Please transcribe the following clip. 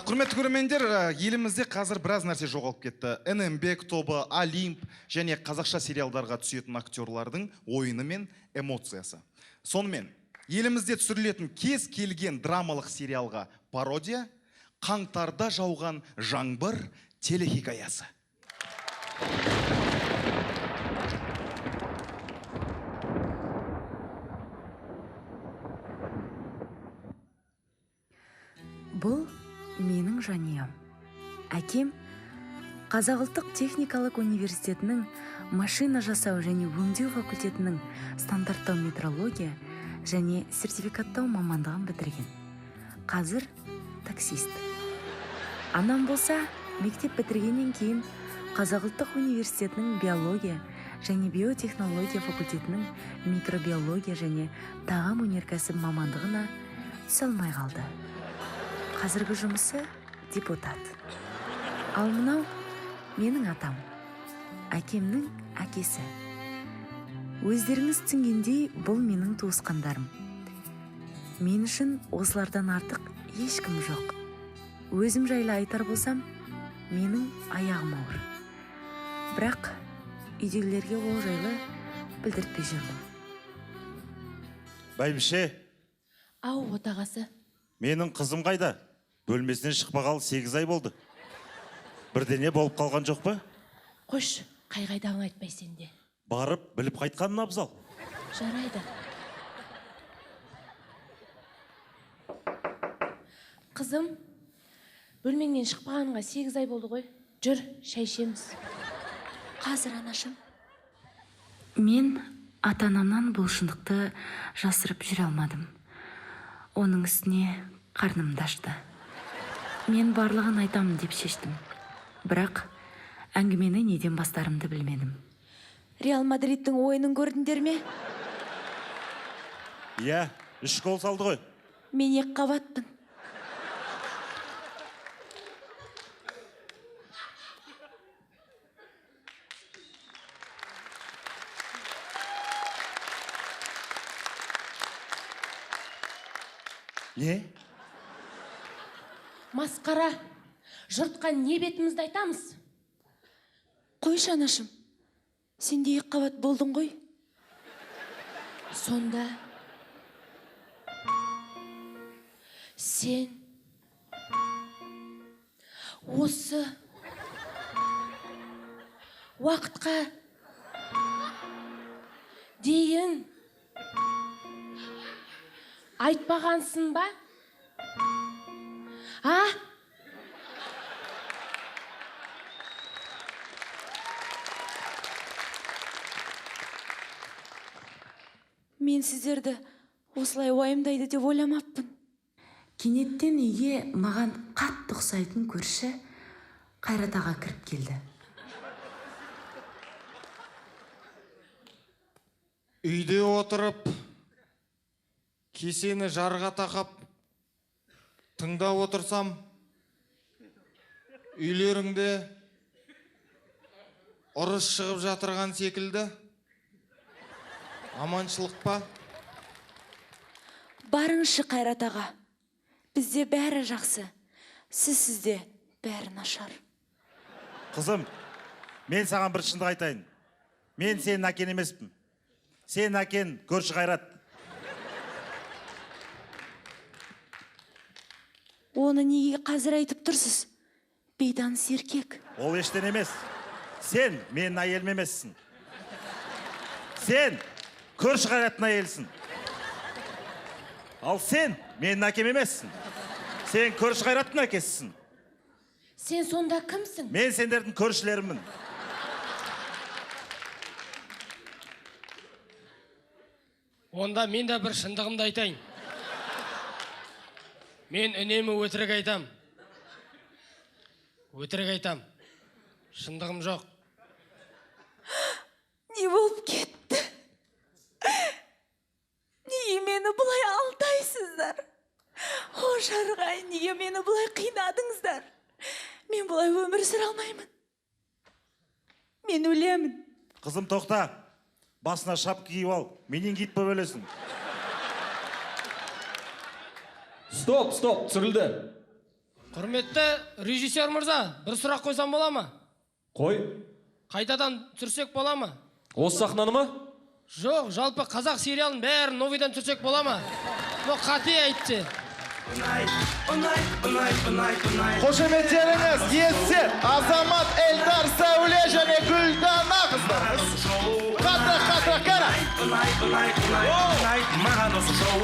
Құрметті көрермендер, елімізде қазір біраз нәрсе жоғалып кетті. НМБек тобы, Олимп және қазақша сериалдарға түсетін актерлардың ойыны мен эмоциясы. Сонымен, елімізде түсірілетін кез келген драмалық сериалға пародия «Қаңтарда жауған жаңбыр» телехикаясы. Бұл менің жанұям. Әкем Қазақ ұлттық техникалық университетінің машина жасау және өңдеу факультетінің стандарттау метрология және сертификаттау мамандығын бітірген. Қазір таксист. Анам болса, мектеп бітіргеннен кейін Қазақ ұлттық университетінің биология және биотехнология факультетінің микробиология және тағам өнеркәсібі мамандығына түсе алмай қалды. Қазіргі жұмысы депутат. Ал мынау менің атам, әкемнің әкесі. Өздеріңіз түсінгендей, бұл менің туысқандарым. Мен үшін осылардан артық ешкім жоқ. Өзім жайлы айтар болсам, менің аяғым ауыр. Бірақ үйдегілерге ол жайлы білдіртпей жүрмін. Бәйбіше. Ау, отағасы. Менің қызым қайда? Бөлмесінен шықпағалы 8 ай болды. Бірдене болып қалған жоқ па? Қош, қайдағын айтпай сенде. Барып, біліп қайтқанын абзал. Жарайды. Қызым, бөлмеңнен шықпағанға 8 ай болды ғой. Жүр, шай ішеміз. Қазір, анашым. Мен ата-анамнан бұл шындықты жасырып жүре алмадым. Оның үстіне қарнымды ашты. Мен барлығын айтамын деп шештім. Бірақ әңгімені неден бастарымды білмедім. Реал Мадридтің ойынын көрдіңдер ме? Иә, 3 гол салды ғой. Мен 2 қабатпын. Не? Масқара, жұртқа не бетімізді айтамыз? Қойшы, анашым, сен де 2 қабат болдың ғой. Сонда сен осы уақытқа дейін айтпағансың ба? А? Мен сіздерді осылай уайымдайды деп ойламаппын. Кенеттен үйге маған қатты ұқсайтын көрші Қайрат аға кіріп келді. Үйде отырып, кесені жарға тақап, тыңдап отырсам, үйлеріңде ұрыс шығып жатырған секілді. Аманшылық па? Барыңызшы, Қайрат аға. Бізде бәрі жақсы. Сізде бәрі нашар. Қызым, мен саған бір шындық айтайын. Мен сенің әкен емеспін. Сен әкен көрші Қайрат. Оны неге қазір айтып тұрсыз? Бейданыс еркек. Ол ештен емес. Сен менің әйелім емессің. Сен көрші Қайраттың әйелісің. Ал сен менің әкем емессің. Сен көрші Қайраттың әкесісің. Сен сонда кімсің? Мен сендердің көршілерімін. Онда мен де бір шындығымды айтайын. Мен үнемі өтірік айтам. Өтірік айтам. Шындығым жоқ. Не болып кетті? шарғай, неге мені бұлай қинадыңыздар? Мен бұлай өмір сүре алмаймын. Мен өлемін. Қызым тоқта. Басына шап киіп ал. Менингит болып өлесің. Стоп, түсірілді. Құрметті режиссер мырза, бір сұрақ қойсам бола ма? Қой, Қайтадан түсірсек бола ма? осы сахнаны ма? Жоқ, жалпы қазақ сериалын бәрін новыйдан түсірсек бола ма? Но қате айтты. Қошеметтеріңіз Есет, Азамат, Эльдар, Сәуле және Гүлдана қыздар. Қatra, қара. Маған осы шоу